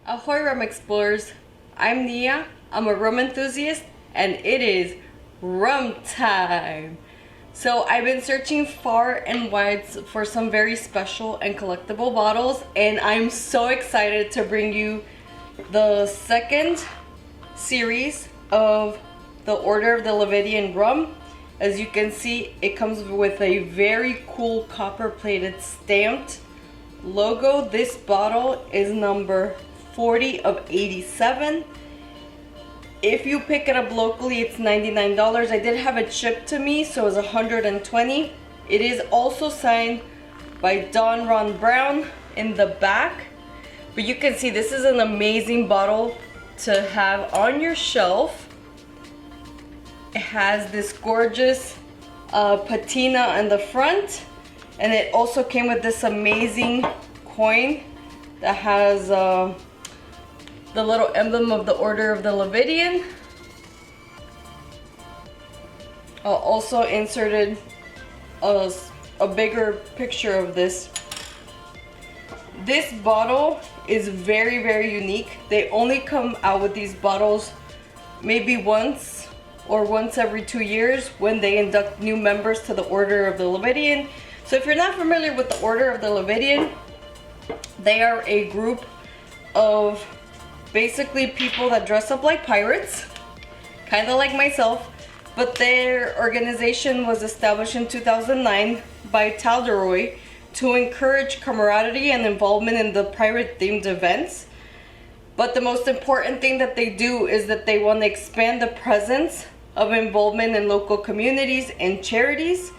Ahoy rum explorers, I'm Nia, I'm a rum enthusiast, and it is rum time. So I've been searching far and wide for some very special and collectible bottles, and I'm so excited to bring you the second series of the Order of the Leviathan rum. As you can see, it comes with a very cool copper plated stamped logo. This bottle is number 40 of 87. If you pick it up locally, it's $99. I did have it shipped to me, so it's $120. It is also signed by Don Ron Brown in the back. But you can see this is an amazing bottle to have on your shelf. It has this gorgeous patina on the front, and it also came with this amazing coin that has the little emblem of the Order of the Leviathan. Also inserted a bigger picture of this. This bottle is very, very unique. They only come out with these bottles maybe once or once every 2 years when they induct new members to the Order of the Leviathan. So if you're not familiar with the Order of the Leviathan, they are a group of basically people that dress up like pirates, kind of like myself, but their organization was established in 2009 by Talderoy to encourage camaraderie and involvement in the pirate-themed events. But the most important thing that they do is that they want to expand the presence of involvement in local communities and charities.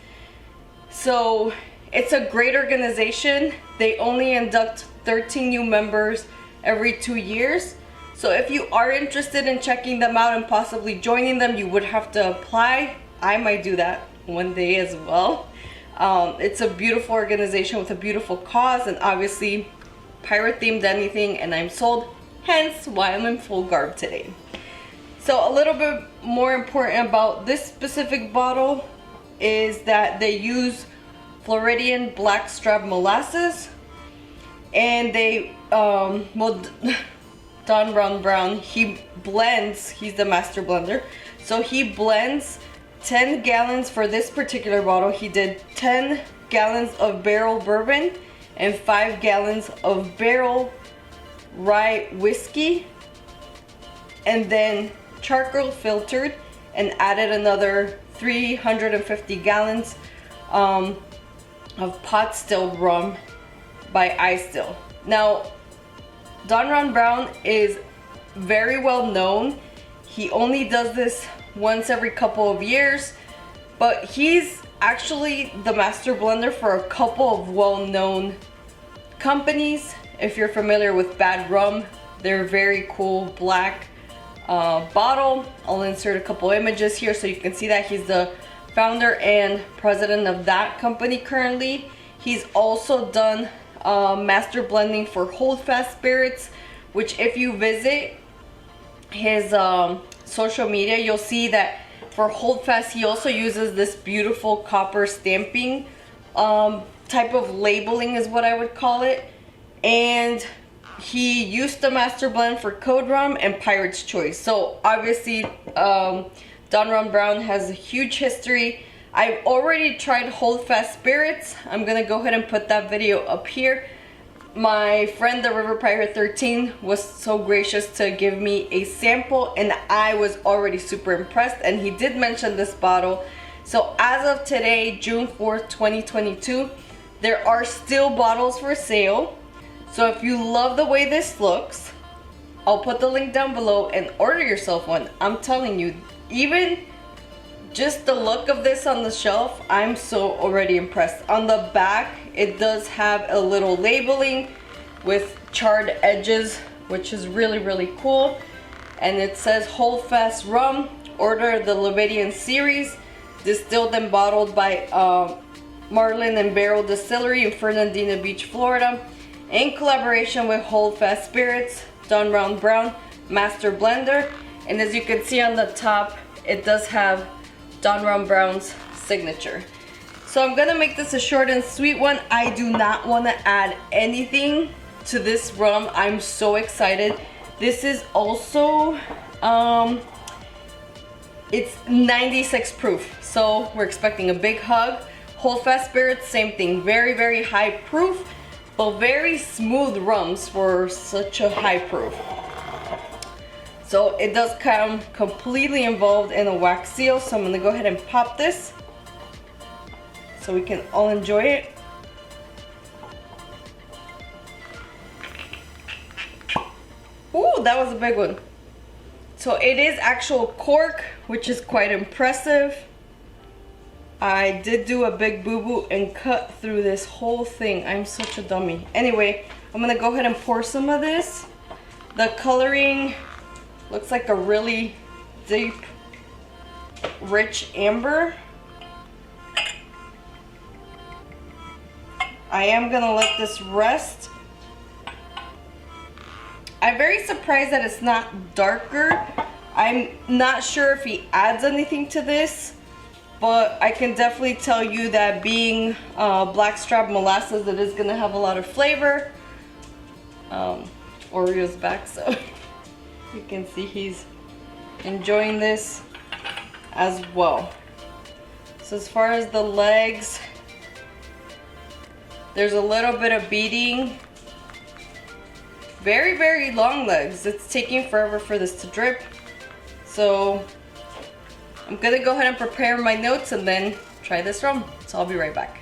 So it's a great organization. They only induct 13 new members every 2 years. So if you are interested in checking them out and possibly joining them, you would have to apply. I might do that one day as well. It's a beautiful organization with a beautiful cause, and obviously pirate themed anything, and I'm sold, hence why I'm in full garb today. So a little bit more important about this specific bottle is that they use Floridian Blackstrap molasses, and they Don Ron Brown, he blends, he's the master blender, so he blends 10 gallons for this particular bottle. He did 10 gallons of barrel bourbon and 5 gallons of barrel rye whiskey, and then charcoal filtered and added another 350 gallons of pot stilled rum by ice still. Now Don Ron Brown is very well known. He only does this once every couple of years, but he's actually the master blender for a couple of well-known companies. If you're familiar with Bad Rum, they're very cool black bottle. I'll insert a couple images here so you can see that he's the founder and president of that company currently. He's also done master blending for Holdfast spirits, which if you visit his social media, you'll see that for Holdfast he also uses this beautiful copper stamping type of labeling is what I would call it, and he used to master blend for Code Rum and Pirate's Choice. So obviously Don Ron Brown has a huge history. I've already tried Holdfast spirits. I'm gonna go ahead and put that video up here. My friend the River Pirate 13 was so gracious to give me a sample, and I was already super impressed, and he did mention this bottle. So as of today, June 4th, 2022, there are still bottles for sale. So if you love the way this looks, I'll put the link down below and order yourself one. I'm telling you, even just the look of this on the shelf, I'm so already impressed. On the back, it does have a little labeling with charred edges, which is really, really cool. And it says Holdfast Rum, Order of the Leviathan Series, distilled and bottled by Marlin and Barrel Distillery in Fernandina Beach, Florida, in collaboration with Holdfast Spirits, Don Ron Brown, Master Blender. And as you can see on the top, it does have Don Ron Brown's signature. So I'm gonna make this a short and sweet one. I do not want to add anything to this rum. I'm so excited. This is also, it's 96 proof. So we're expecting a big hug. Hold Fast Spirits, same thing. Very, very high proof, but very smooth rums for such a high proof. So it does come completely involved in a wax seal. So I'm gonna go ahead and pop this so we can all enjoy it. Ooh, that was a big one. So it is actual cork, which is quite impressive. I did do a big boo-boo and cut through this whole thing. I'm such a dummy. Anyway, I'm gonna go ahead and pour some of this. The coloring looks like a really deep, rich amber. I am gonna let this rest. I'm very surprised that it's not darker. I'm not sure if he adds anything to this, but I can definitely tell you that being Blackstrap molasses, it is gonna have a lot of flavor. Oreo's back, so you can see he's enjoying this as well. So as far as the legs, there's a little bit of beading. Very, very long legs. It's taking forever for this to drip. So I'm gonna go ahead and prepare my notes and then try this rum. So I'll be right back.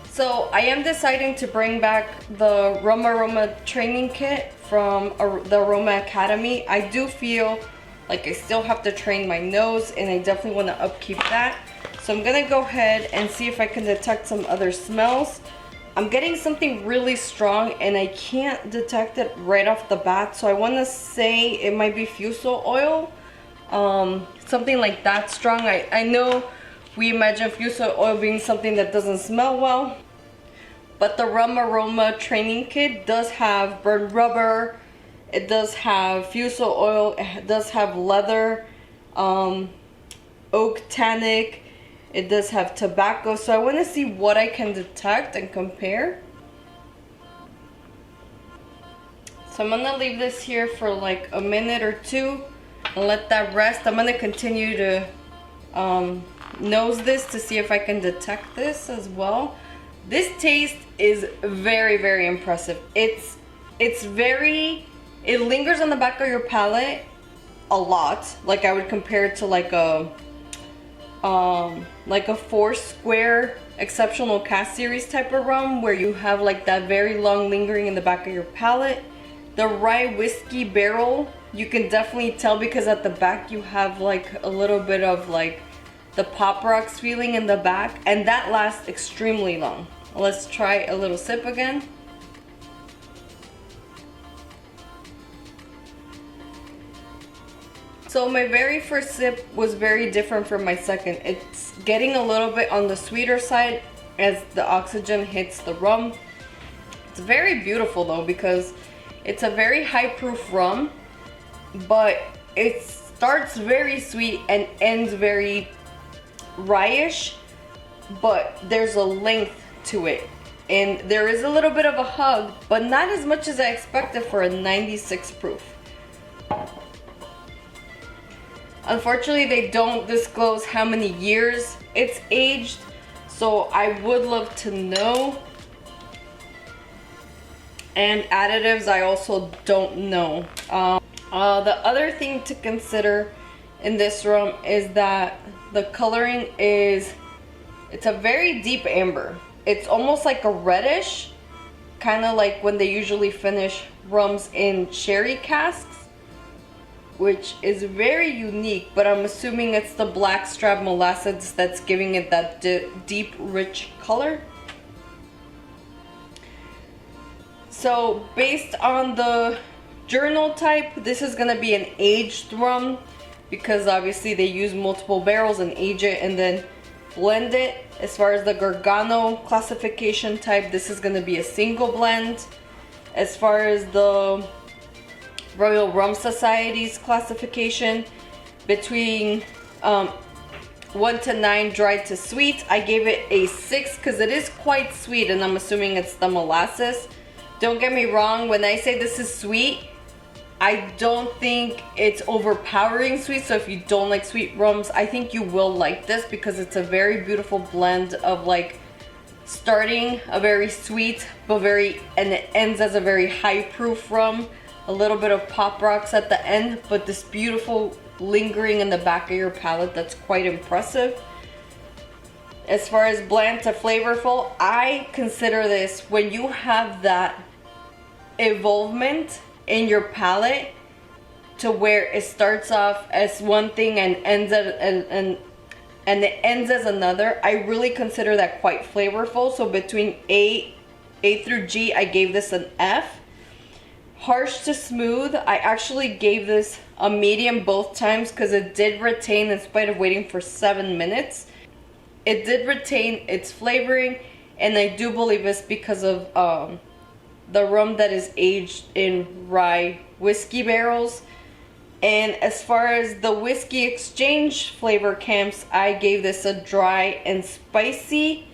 So I am deciding to bring back the Rum Aroma training kit from the Aroma Academy. I do feel like I still have to train my nose, and I definitely want to upkeep that. So I'm gonna go ahead and see if I can detect some other smells. I'm getting something really strong and I can't detect it right off the bat. So I want to say it might be fusel oil, something like that strong. I know we imagine fusel oil being something that doesn't smell well, but the Rum Aroma training kit does have burnt rubber, it does have fusel oil, it does have leather, oak tannic, it does have tobacco. So I want to see what I can detect and compare. So I'm gonna leave this here for like a minute or two and let that rest. I'm gonna continue to nose this to see if I can detect this as well. This taste is very, very impressive. It's very, it lingers on the back of your palate a lot. Like I would compare it to like a 4 Square Exceptional Cask Series type of rum, where you have like that very long lingering in the back of your palate. The rye whiskey barrel, you can definitely tell because at the back you have like a little bit of like the Pop Rocks feeling in the back, and that lasts extremely long. Let's try a little sip again. So my very first sip was very different from my second. It's getting a little bit on the sweeter side as the oxygen hits the rum. It's very beautiful though, because it's a very high proof rum, but it starts very sweet and ends very rye-ish, but there's a length to it. And there is a little bit of a hug, but not as much as I expected for a 96 proof. Unfortunately, they don't disclose how many years it's aged, so I would love to know. And additives, I also don't know. The other thing to consider in this rum is that the coloring is, it's a very deep amber. It's almost like a reddish, kind of like when they usually finish rums in sherry casks, which is very unique, but I'm assuming it's the Blackstrap molasses that's giving it that deep, rich color. So based on the journal type, this is gonna be an aged rum, because obviously they use multiple barrels and age it and then blend it. As far as the Gargano classification type, this is gonna be a single blend. as far as the Royal Rum Society's classification between 1 to 9 dry to sweet. I gave it a 6 because it is quite sweet, and I'm assuming it's the molasses. Don't get me wrong, when I say this is sweet, I don't think it's overpowering sweet. So if you don't like sweet rums, I think you will like this because it's a very beautiful blend of like starting a very sweet and it ends as a very high proof rum. A little bit of pop rocks at the end, but this beautiful lingering in the back of your palate that's quite impressive. As far as bland to flavorful, I consider this when you have that evolvement in your palate to where it starts off as one thing and ends at and it ends as another. I really consider that quite flavorful. So between A through G, I gave this an F. Harsh to smooth, I actually gave this a medium both times because it did retain, in spite of waiting for 7 minutes, it did retain its flavoring, and I do believe it's because of the rum that is aged in rye whiskey barrels. And as far as the whiskey exchange flavor camps, I gave this a dry and spicy.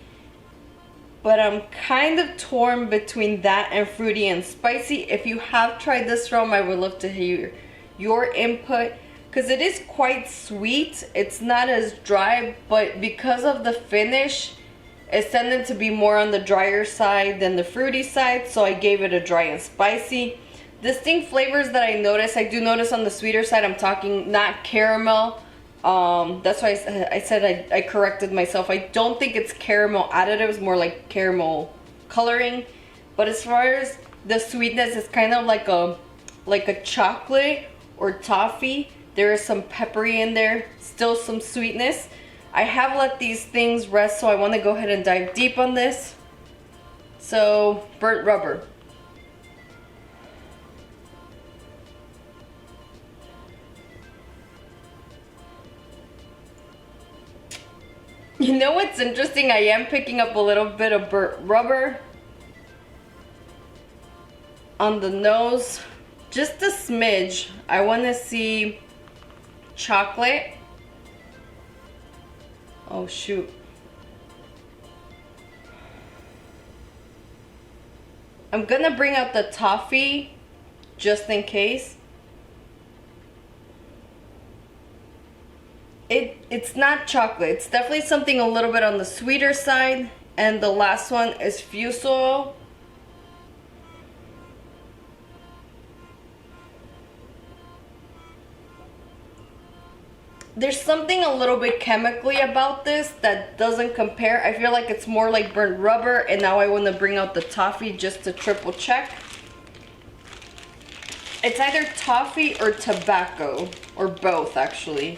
But I'm kind of torn between that and fruity and spicy. If you have tried this rum, I would love to hear your input because it is quite sweet. It's not as dry, but because of the finish, it's tended to be more on the drier side than the fruity side. So I gave it a dry and spicy. Distinct flavors that I notice, I do notice on the sweeter side, I'm talking not caramel. That's why I said I corrected myself. I don't think it's caramel additives, more like caramel coloring. But as far as the sweetness, it's kind of like a chocolate or toffee. There is some peppery in there, still some sweetness. I have let these things rest, so I want to go ahead and dive deep on this. So, burnt rubber. You know what's interesting? I am picking up a little bit of burnt rubber on the nose. Just a smidge. I want to see chocolate. Oh shoot. I'm gonna bring out the toffee just in case. It's not chocolate. It's definitely something a little bit on the sweeter side. And the last one is fusel. There's something a little bit chemically about this that doesn't compare. I feel like it's more like burnt rubber, and now I want to bring out the toffee just to triple check. It's either toffee or tobacco, or both actually.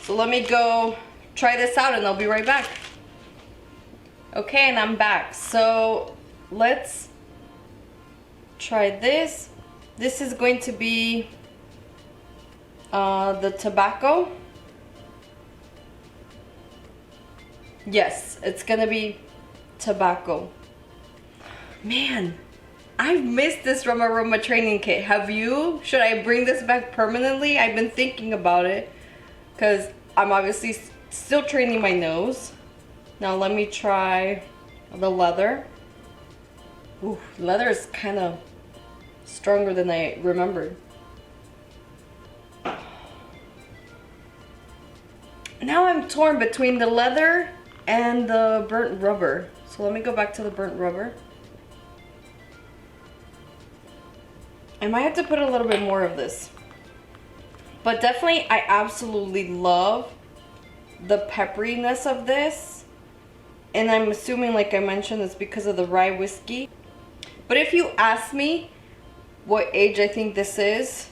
So let me go try this out and I'll be right back. Okay, and I'm back. So let's try this. This is going to be the tobacco. Yes, it's gonna be tobacco. Man, I've missed this rum aroma training kit. Have you? Should I bring this back permanently? I've been thinking about it because I'm obviously still training my nose. Now let me try the leather. Ooh, leather is kind of stronger than I remembered. Now I'm torn between the leather and the burnt rubber. So let me go back to the burnt rubber. I might have to put a little bit more of this. But definitely, I absolutely love the pepperiness of this. And I'm assuming, like I mentioned, it's because of the rye whiskey. But if you ask me what age I think this is,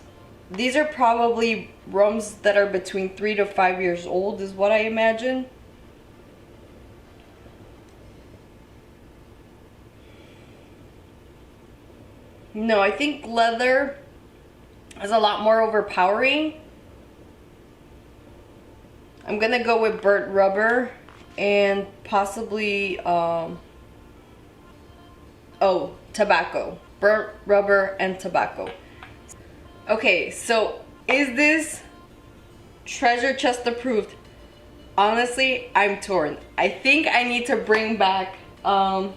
these are probably rums that are between 3 to 5 years old, is what I imagine. No, I think leather is a lot more overpowering. I'm gonna go with burnt rubber and possibly Oh, tobacco. Burnt rubber and tobacco. Okay, so is this treasure chest approved? Honestly, I'm torn. I think I need to bring back the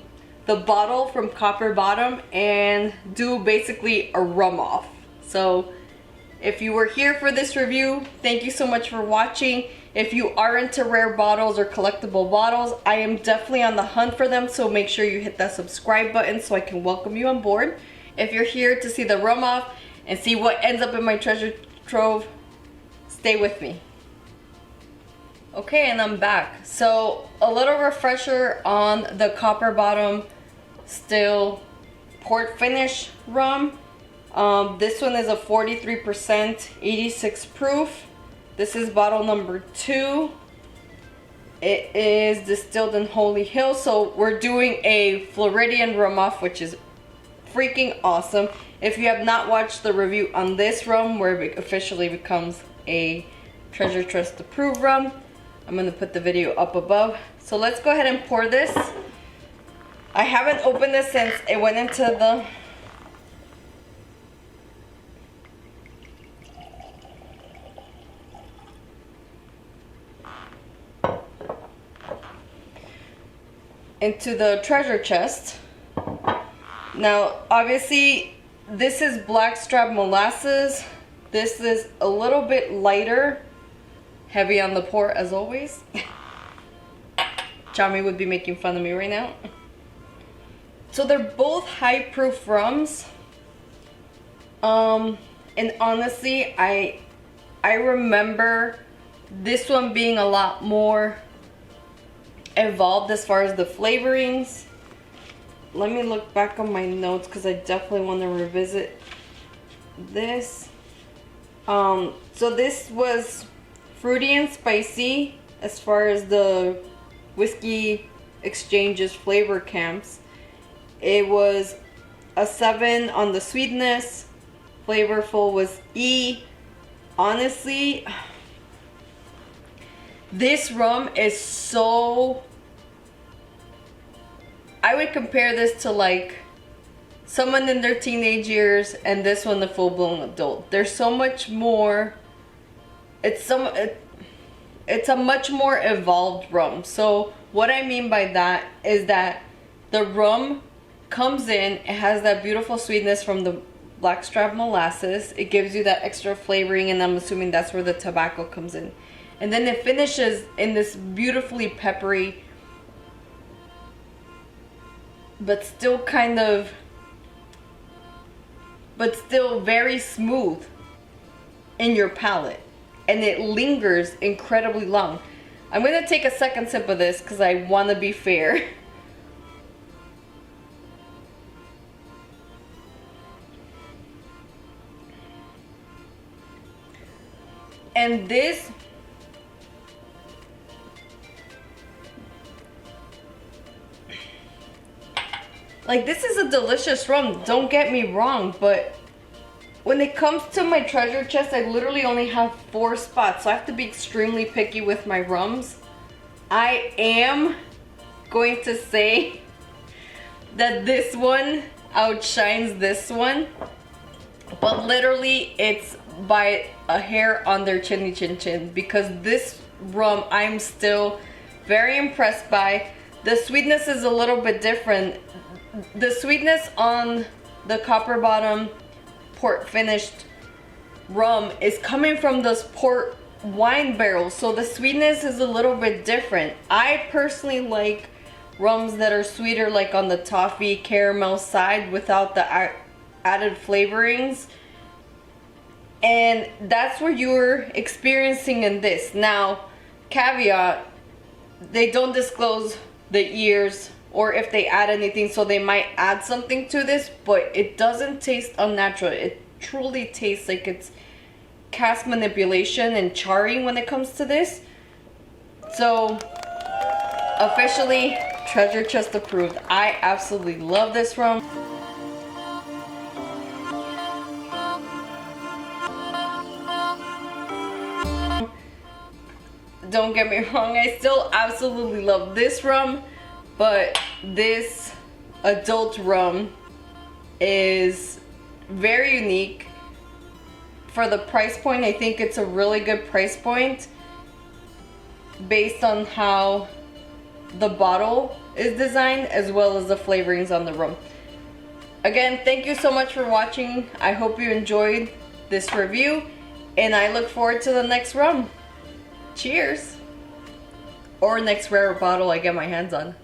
bottle from Copper Bottom and do basically a rum off. So if you were here for this review, thank you so much for watching. If you are into rare bottles or collectible bottles, I am definitely on the hunt for them, so make sure you hit that subscribe button so I can welcome you on board. If you're here to see the rum off and see what ends up in my treasure trove, stay with me. Okay, and I'm back. So a little refresher on the Copper Bottom Still Port Finish rum. This one is a 43%, 86 proof. This is bottle number 2. It is distilled in Holy Hill. So we're doing a Floridian rum off, which is freaking awesome. If you have not watched the review on this rum, where it officially becomes a Treasure Chest approved rum, I'm going to put the video up above. So let's go ahead and pour this. I haven't opened this since it went into the treasure chest. Now obviously this is Blackstrap Molasses. This is a little bit lighter, heavy on the pour as always. Chami would be making fun of me right now. So they're both high proof rums. And honestly, I remember this one being a lot more evolved as far as the flavorings. Let me look back on my notes because I definitely want to revisit this. So this was fruity and spicy as far as the whiskey exchanges flavor camps. It was a 7 on the sweetness. Flavorful was E. Honestly, this rum is so... I would compare this to like someone in their teenage years and this one the full-blown adult. There's so much more. It's a much more evolved rum. So what I mean by that is that the rum comes in, it has that beautiful sweetness from the Blackstrap Molasses. It gives you that extra flavoring, and I'm assuming that's where the tobacco comes in. And then it finishes in this beautifully peppery, but still very smooth in your palate. And it lingers incredibly long. I'm going to take a second sip of this because I want to be fair. And this, like, this is a delicious rum, don't get me wrong, but when it comes to my treasure chest, I literally only have 4 spots, so I have to be extremely picky with my rums. I am going to say that this one outshines this one, but literally it's by a hair on their chinny chin chin, because this rum I'm still very impressed by. The sweetness is a little bit different. The sweetness on the Copper Bottom port finished rum is coming from those port wine barrels, so the sweetness is a little bit different. I personally like rums that are sweeter, like on the toffee caramel side without the added flavorings, and that's what you're experiencing in this. Now, caveat, they don't disclose the years or if they add anything, so they might add something to this, but it doesn't taste unnatural. It truly tastes like it's cask manipulation and charring when it comes to this. So officially treasure chest approved. I absolutely love this rum. Don't get me wrong, I still absolutely love this rum, but this adult rum is very unique. For the price point, I think it's a really good price point based on how the bottle is designed as well as the flavorings on the rum. Again, thank you so much for watching. I hope you enjoyed this review, and I look forward to the next rum. Cheers! Or next rare bottle I get my hands on.